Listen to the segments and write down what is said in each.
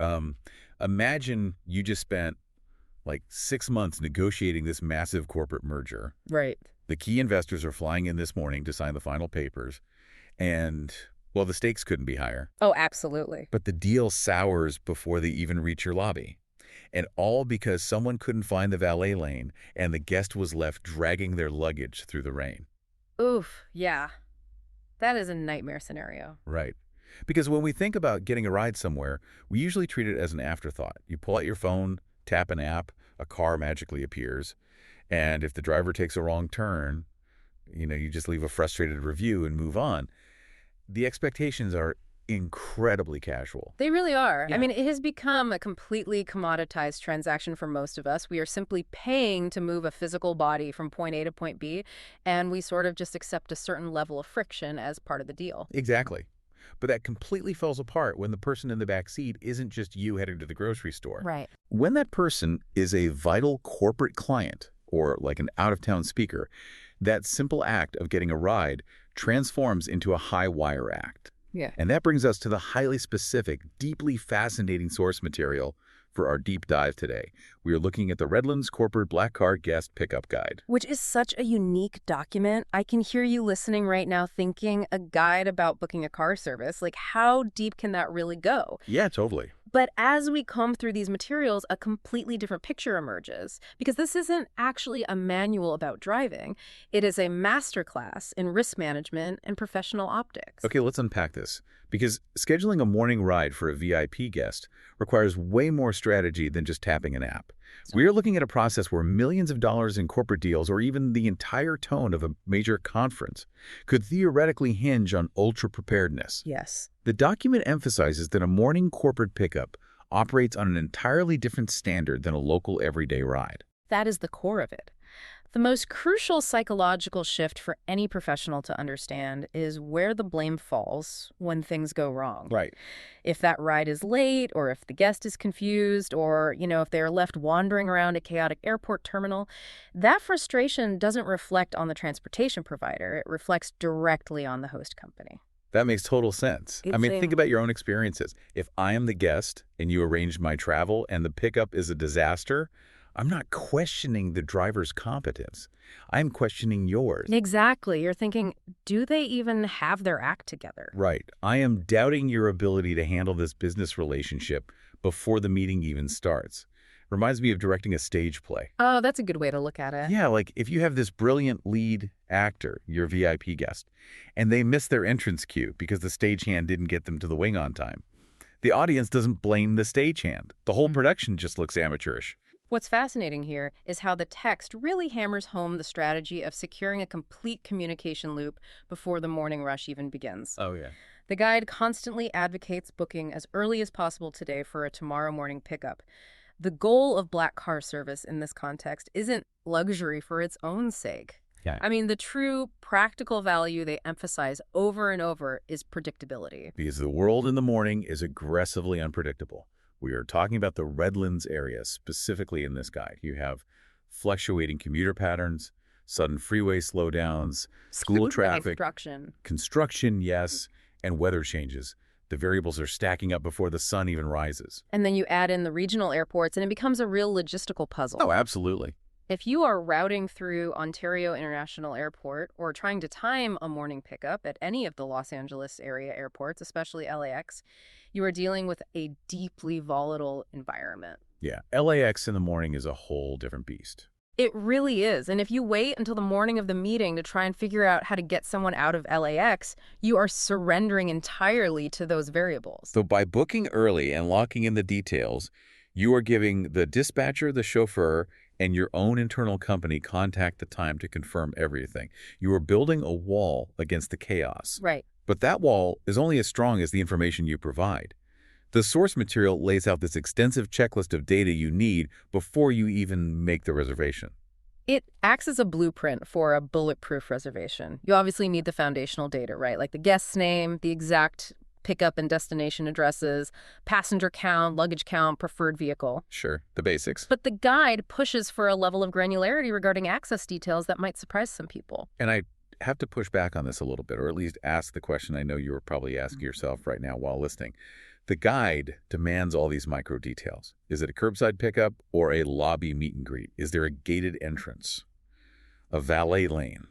Um, Imagine you just spent like 6 months negotiating this massive corporate merger. Right. The key investors are flying in this morning to sign the final papers, and, well, the stakes couldn't be higher. Oh, absolutely. But the deal sours before they even reach your lobby. And all because someone couldn't find the valet lane and the guest was left dragging their luggage through the rain. Oof, yeah. That is a nightmare scenario. Right. Because when we think about getting a ride somewhere, we usually treat it as an afterthought. You pull out your phone, tap an app, a car magically appears, and if the driver takes a wrong turn, you just leave a frustrated review and move on. The expectations are incredibly casual. They really are. Yeah. I mean, it has become a completely commoditized transaction for most of us. We are simply paying to move a physical body from point A to point B, and we sort of just accept a certain level of friction as part of the deal. Exactly. But that completely falls apart when the person in the back seat isn't just you heading to the grocery store. Right. When that person is a vital corporate client or like an out-of-town speaker, that simple act of getting a ride transforms into a high-wire act. Yeah. And that brings us to the highly specific, deeply fascinating source material for our deep dive today. We are looking at the Redlands Corporate Black Car Guest Pickup Guide. Which is such a unique document. I can hear you listening right now thinking, a guide about booking a car service. Like, how deep can that really go? Yeah, totally. But as we comb through these materials, a completely different picture emerges. Because this isn't actually a manual about driving. It is a masterclass in risk management and professional optics. Okay, let's unpack this. Because scheduling a morning ride for a VIP guest requires way more strategy than just tapping an app. We are looking at a process where millions of dollars in corporate deals or even the entire tone of a major conference could theoretically hinge on ultra-preparedness. Yes. The document emphasizes that a morning corporate pickup operates on an entirely different standard than a local everyday ride. That is the core of it. The most crucial psychological shift for any professional to understand is where the blame falls when things go wrong. Right. If that ride is late, or if the guest is confused, or, if they are left wandering around a chaotic airport terminal, that frustration doesn't reflect on the transportation provider. It reflects directly on the host company. That makes total sense. Think about your own experiences. If I am the guest and you arranged my travel and the pickup is a disaster, I'm not questioning the driver's competence. I'm questioning yours. Exactly. You're thinking, do they even have their act together? Right. I am doubting your ability to handle this business relationship before the meeting even starts. Reminds me of directing a stage play. Oh, that's a good way to look at it. Yeah, like if you have this brilliant lead actor, your VIP guest, and they miss their entrance cue because the stagehand didn't get them to the wing on time, the audience doesn't blame the stagehand. The whole production just looks amateurish. What's fascinating here is how the text really hammers home the strategy of securing a complete communication loop before the morning rush even begins. Oh, yeah. The guide constantly advocates booking as early as possible today for a tomorrow morning pickup. The goal of black car service in this context isn't luxury for its own sake. Yeah. The true practical value they emphasize over and over is predictability. Because the world in the morning is aggressively unpredictable. We are talking about the Redlands area, specifically in this guide. You have fluctuating commuter patterns, sudden freeway slowdowns, school traffic, construction, yes, and weather changes. The variables are stacking up before the sun even rises. And then you add in the regional airports, and it becomes a real logistical puzzle. Oh, absolutely. If you are routing through Ontario International Airport or trying to time a morning pickup at any of the Los Angeles area airports, especially LAX, you are dealing with a deeply volatile environment. Yeah, LAX in the morning is a whole different beast. It really is. And if you wait until the morning of the meeting to try and figure out how to get someone out of LAX, you are surrendering entirely to those variables. So by booking early and locking in the details, you are giving the dispatcher, the chauffeur, and your own internal company contact the time to confirm everything. You are building a wall against the chaos. Right. But that wall is only as strong as the information you provide. The source material lays out this extensive checklist of data you need before you even make the reservation. It acts as a blueprint for a bulletproof reservation. You obviously need the foundational data, right? Like the guest's name, the exact pickup and destination addresses, passenger count, luggage count, preferred vehicle. Sure, the basics. But the guide pushes for a level of granularity regarding access details that might surprise some people. And I have to push back on this a little bit, or at least ask the question I know you were probably asking yourself right now while listening. The guide demands all these micro details. Is it a curbside pickup or a lobby meet and greet? Is there a gated entrance, a valet lane,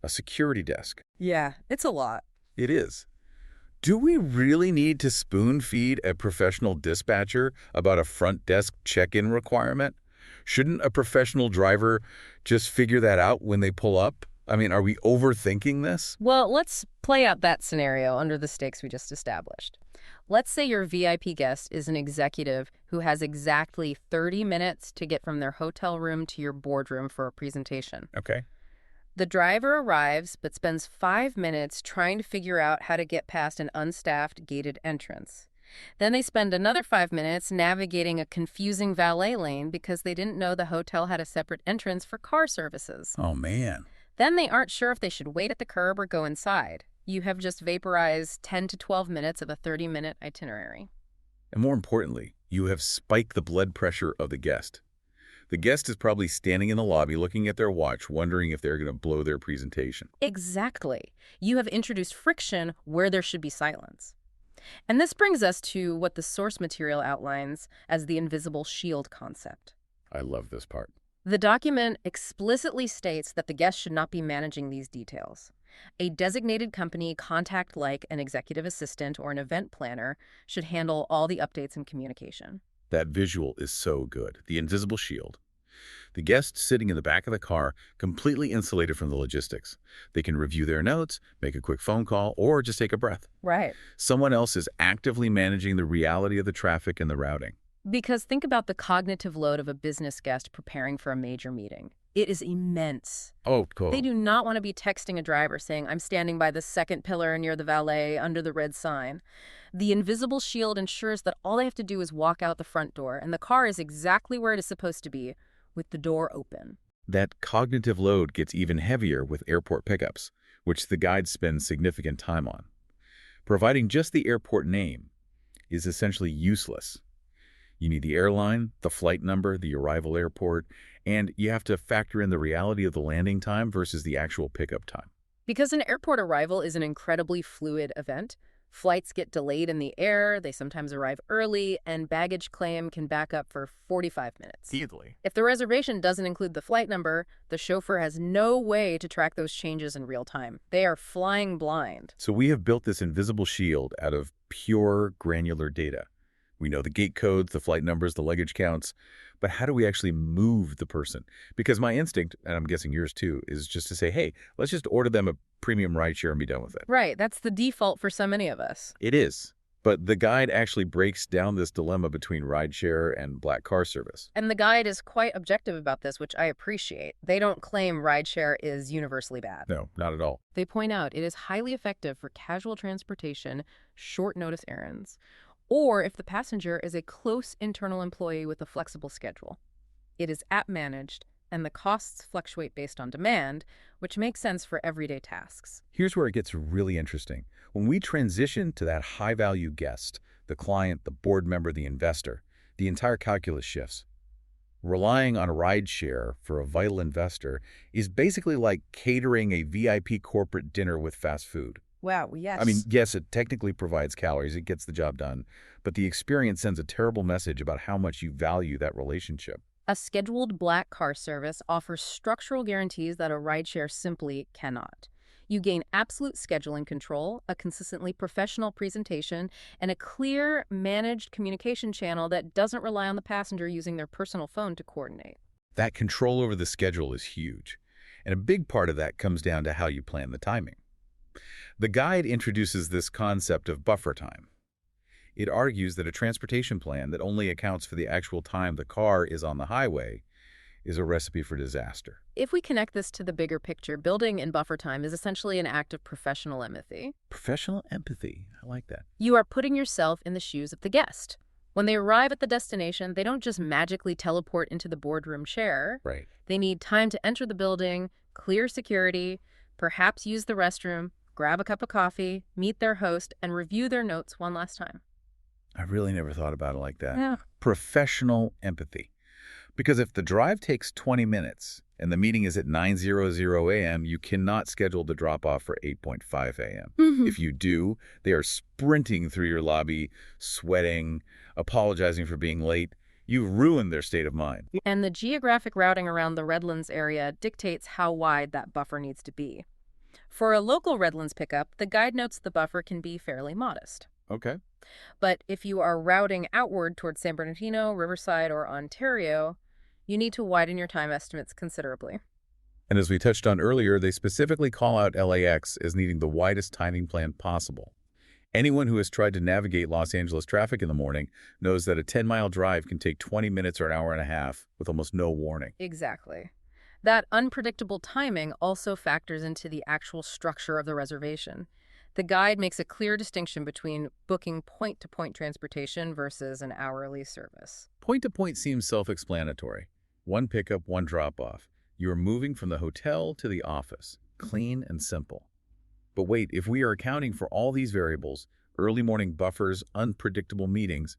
a security desk? Yeah, it's a lot. It is. Do we really need to spoon-feed a professional dispatcher about a front desk check-in requirement? Shouldn't a professional driver just figure that out when they pull up? I mean, are we overthinking this? Well, let's play out that scenario under the stakes we just established. Let's say your VIP guest is an executive who has exactly 30 minutes to get from their hotel room to your boardroom for a presentation. Okay. The driver arrives but spends 5 minutes trying to figure out how to get past an unstaffed gated entrance. Then they spend another 5 minutes navigating a confusing valet lane because they didn't know the hotel had a separate entrance for car services. Oh, man. Then they aren't sure if they should wait at the curb or go inside. You have just vaporized 10 to 12 minutes of a 30-minute itinerary. And more importantly, you have spiked the blood pressure of the guest. The guest is probably standing in the lobby looking at their watch, wondering if they're going to blow their presentation. Exactly. You have introduced friction where there should be silence. And this brings us to what the source material outlines as the invisible shield concept. I love this part. The document explicitly states that the guest should not be managing these details. A designated company contact like an executive assistant or an event planner should handle all the updates and communication. That visual is so good. The invisible shield. The guest sitting in the back of the car, completely insulated from the logistics. They can review their notes, make a quick phone call, or just take a breath. Right. Someone else is actively managing the reality of the traffic and the routing. Because think about the cognitive load of a business guest preparing for a major meeting. It is immense. Oh, cool. They do not want to be texting a driver saying, "I'm standing by the second pillar near the valet under the red sign." The invisible shield ensures that all they have to do is walk out the front door, and the car is exactly where it is supposed to be, with the door open. That cognitive load gets even heavier with airport pickups, which the guide spends significant time on. Providing just the airport name is essentially useless. You need the airline, the flight number, the arrival airport, and you have to factor in the reality of the landing time versus the actual pickup time. Because an airport arrival is an incredibly fluid event, flights get delayed in the air, they sometimes arrive early, and baggage claim can back up for 45 minutes. Easily. If the reservation doesn't include the flight number, the chauffeur has no way to track those changes in real time. They are flying blind. So we have built this invisible shield out of pure granular data. We know the gate codes, the flight numbers, the luggage counts, but how do we actually move the person? Because my instinct, and I'm guessing yours too, is just to say, hey, let's just order them a premium rideshare and be done with it. Right, that's the default for so many of us. It is. But the guide actually breaks down this dilemma between rideshare and black car service. And the guide is quite objective about this, which I appreciate. They don't claim rideshare is universally bad. No, not at all. They point out it is highly effective for casual transportation, short notice errands, or if the passenger is a close internal employee with a flexible schedule. It is app managed, and the costs fluctuate based on demand, which makes sense for everyday tasks. Here's where it gets really interesting. When we transition to that high-value guest, the client, the board member, the investor, the entire calculus shifts. Relying on rideshare for a vital investor is basically like catering a VIP corporate dinner with fast food. Wow, yes. I mean, yes, it technically provides calories, it gets the job done, but the experience sends a terrible message about how much you value that relationship. A scheduled black car service offers structural guarantees that a rideshare simply cannot. You gain absolute scheduling control, a consistently professional presentation, and a clear, managed communication channel that doesn't rely on the passenger using their personal phone to coordinate. That control over the schedule is huge, and a big part of that comes down to how you plan the timing. The guide introduces this concept of buffer time. It argues that a transportation plan that only accounts for the actual time the car is on the highway is a recipe for disaster. If we connect this to the bigger picture, building in buffer time is essentially an act of professional empathy. Professional empathy. I like that. You are putting yourself in the shoes of the guest. When they arrive at the destination, they don't just magically teleport into the boardroom chair. Right. They need time to enter the building, clear security, perhaps use the restroom, grab a cup of coffee, meet their host, and review their notes one last time. I really never thought about it like that. Yeah. Professional empathy. Because if the drive takes 20 minutes and the meeting is at 9:00 a.m., you cannot schedule the drop-off for 8:5 a.m. Hmm. If you do, they are sprinting through your lobby, sweating, apologizing for being late. You've ruined their state of mind. And the geographic routing around the Redlands area dictates how wide that buffer needs to be. For a local Redlands pickup, the guide notes the buffer can be fairly modest. Okay. But if you are routing outward towards San Bernardino, Riverside, or Ontario, you need to widen your time estimates considerably. And as we touched on earlier, they specifically call out LAX as needing the widest timing plan possible. Anyone who has tried to navigate Los Angeles traffic in the morning knows that a 10-mile drive can take 20 minutes or an hour and a half with almost no warning. Exactly. That unpredictable timing also factors into the actual structure of the reservation. The guide makes a clear distinction between booking point-to-point transportation versus an hourly service. Point-to-point seems self-explanatory. One pickup, one drop-off. You are moving from the hotel to the office. Clean and simple. But wait, if we are accounting for all these variables, early morning buffers, unpredictable meetings,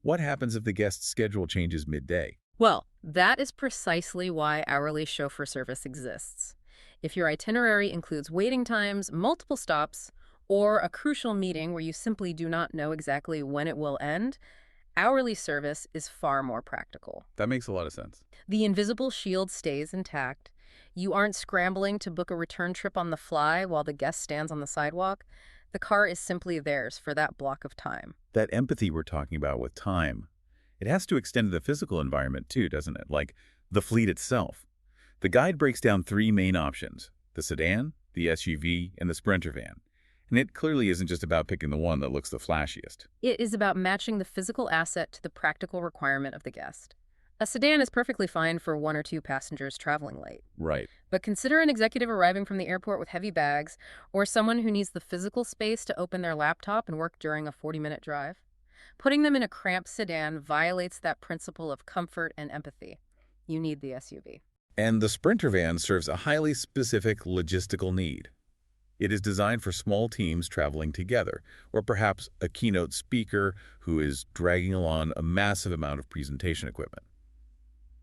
what happens if the guest's schedule changes midday? Well, that is precisely why hourly chauffeur service exists. If your itinerary includes waiting times, multiple stops, or a crucial meeting where you simply do not know exactly when it will end, hourly service is far more practical. That makes a lot of sense. The invisible shield stays intact. You aren't scrambling to book a return trip on the fly while the guest stands on the sidewalk. The car is simply theirs for that block of time. That empathy we're talking about with time, it has to extend to the physical environment too, doesn't it? Like the fleet itself. The guide breaks down three main options: the sedan, the SUV, and the Sprinter van. And it clearly isn't just about picking the one that looks the flashiest. It is about matching the physical asset to the practical requirement of the guest. A sedan is perfectly fine for one or two passengers traveling late. Right. But consider an executive arriving from the airport with heavy bags, or someone who needs the physical space to open their laptop and work during a 40-minute drive. Putting them in a cramped sedan violates that principle of comfort and empathy. You need the SUV. And the Sprinter van serves a highly specific logistical need. It is designed for small teams traveling together, or perhaps a keynote speaker who is dragging along a massive amount of presentation equipment.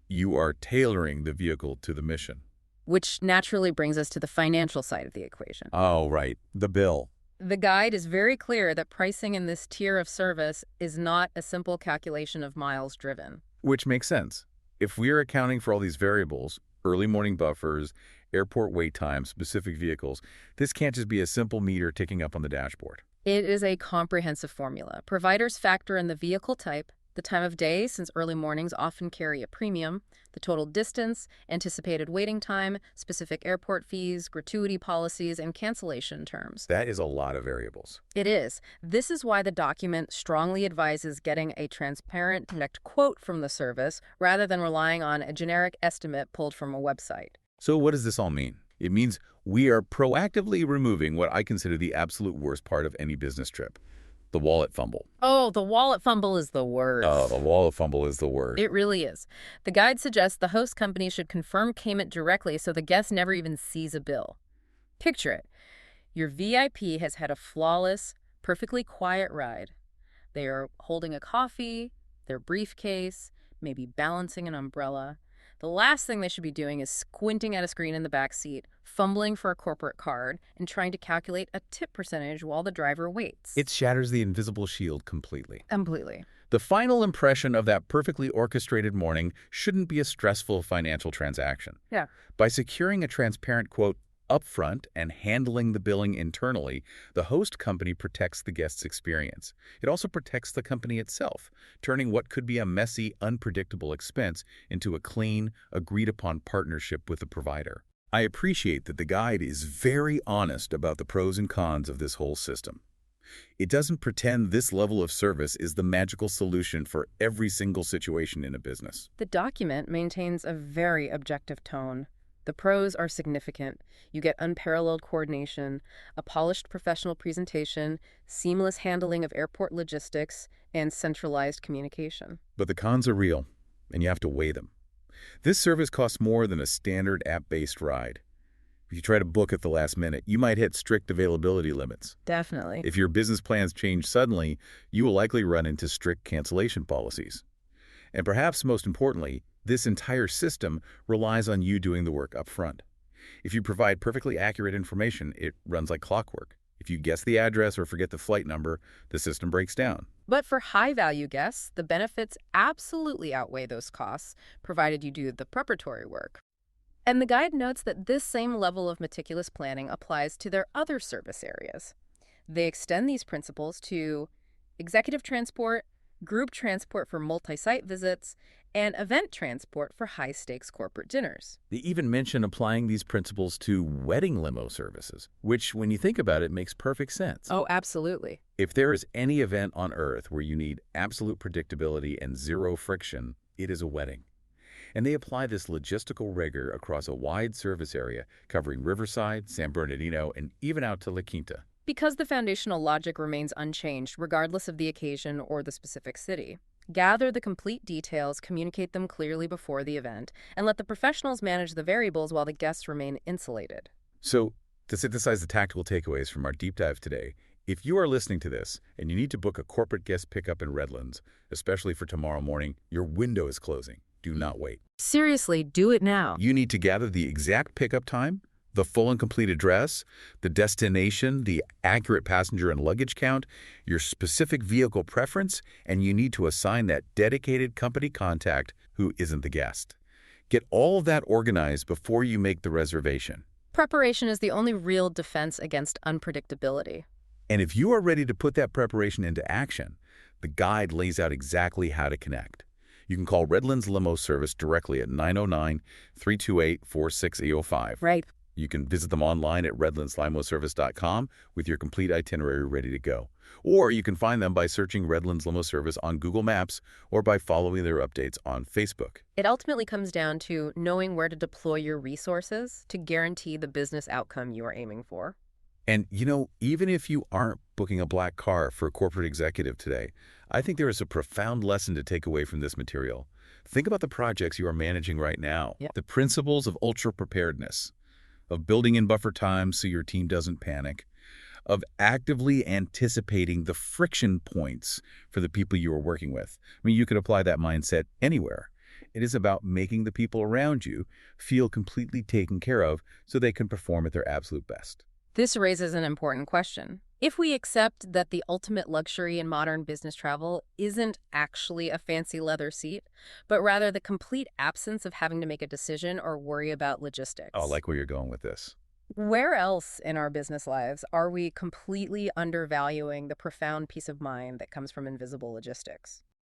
You are tailoring the vehicle to the mission. Which naturally brings us to the financial side of the equation. Oh, right. The bill. The guide is very clear that pricing in this tier of service is not a simple calculation of miles driven. Which makes sense. If we are accounting for all these variables, early morning buffers, airport wait times, specific vehicles, this can't just be a simple meter ticking up on the dashboard. It is a comprehensive formula. Providers factor in the vehicle type, the time of day, since early mornings often carry a premium, the total distance, anticipated waiting time, specific airport fees, gratuity policies, and cancellation terms. That is a lot of variables. It is. This is why the document strongly advises getting a transparent, direct quote from the service rather than relying on a generic estimate pulled from a website. So what does this all mean? It means we are proactively removing what I consider the absolute worst part of any business trip: the wallet fumble. Oh, the wallet fumble is the worst. Oh, the wallet fumble is the worst. It really is. The guide suggests the host company should confirm payment directly so the guest never even sees a bill. Picture it. Your VIP has had a flawless, perfectly quiet ride. They are holding a coffee, their briefcase, maybe balancing an umbrella. The last thing they should be doing is squinting at a screen in the back seat, fumbling for a corporate card, and trying to calculate a tip percentage while the driver waits. It shatters the invisible shield completely. Completely. The final impression of that perfectly orchestrated morning shouldn't be a stressful financial transaction. Yeah. By securing a transparent quote upfront and handling the billing internally, the host company protects the guest's experience. It also protects the company itself, turning what could be a messy, unpredictable expense into a clean, agreed-upon partnership with the provider. I appreciate that the guide is very honest about the pros and cons of this whole system. It doesn't pretend this level of service is the magical solution for every single situation in a business. The document maintains a very objective tone. The pros are significant. You get unparalleled coordination, a polished professional presentation, seamless handling of airport logistics, and centralized communication. But the cons are real, and you have to weigh them. This service costs more than a standard app-based ride. If you try to book at the last minute, you might hit strict availability limits. Definitely. If your business plans change suddenly, you will likely run into strict cancellation policies. And perhaps most importantly, this entire system relies on you doing the work up front. If you provide perfectly accurate information, it runs like clockwork. If you guess the address or forget the flight number, the system breaks down. But for high-value guests, the benefits absolutely outweigh those costs, provided you do the preparatory work. And the guide notes that this same level of meticulous planning applies to their other service areas. They extend these principles to executive transport, group transport for multi-site visits, and event transport for high-stakes corporate dinners. They even mention applying these principles to wedding limo services, which, when you think about it, makes perfect sense. Oh, absolutely. If there is any event on Earth where you need absolute predictability and zero friction, it is a wedding. And they apply this logistical rigor across a wide service area covering Riverside, San Bernardino, and even out to La Quinta. Because the foundational logic remains unchanged regardless of the occasion or the specific city. Gather the complete details, communicate them clearly before the event, and let the professionals manage the variables while the guests remain insulated. So, to synthesize the tactical takeaways from our deep dive today, if you are listening to this and you need to book a corporate guest pickup in Redlands, especially for tomorrow morning, your window is closing. Do not wait. Seriously, do it now. You need to gather the exact pickup time, the full and complete address, the destination, the accurate passenger and luggage count, your specific vehicle preference, and you need to assign that dedicated company contact who isn't the guest. Get all of that organized before you make the reservation. Preparation is the only real defense against unpredictability. And if you are ready to put that preparation into action, the guide lays out exactly how to connect. You can call Redlands Limo Service directly at 909-328-4605. Right. You can visit them online at redlandslimoservice.com with your complete itinerary ready to go. Or you can find them by searching Redlands Limo Service on Google Maps or by following their updates on Facebook. It ultimately comes down to knowing where to deploy your resources to guarantee the business outcome you are aiming for. And, even if you aren't booking a black car for a corporate executive today, I think there is a profound lesson to take away from this material. Think about the projects you are managing right now. Yep. The principles of ultra preparedness, of building in buffer time so your team doesn't panic, of actively anticipating the friction points for the people you are working with. I mean, you could apply that mindset anywhere. It is about making the people around you feel completely taken care of so they can perform at their absolute best. This raises an important question. If we accept that the ultimate luxury in modern business travel isn't actually a fancy leather seat, but rather the complete absence of having to make a decision or worry about logistics. I like where you're going with this. Where else in our business lives are we completely undervaluing the profound peace of mind that comes from invisible logistics?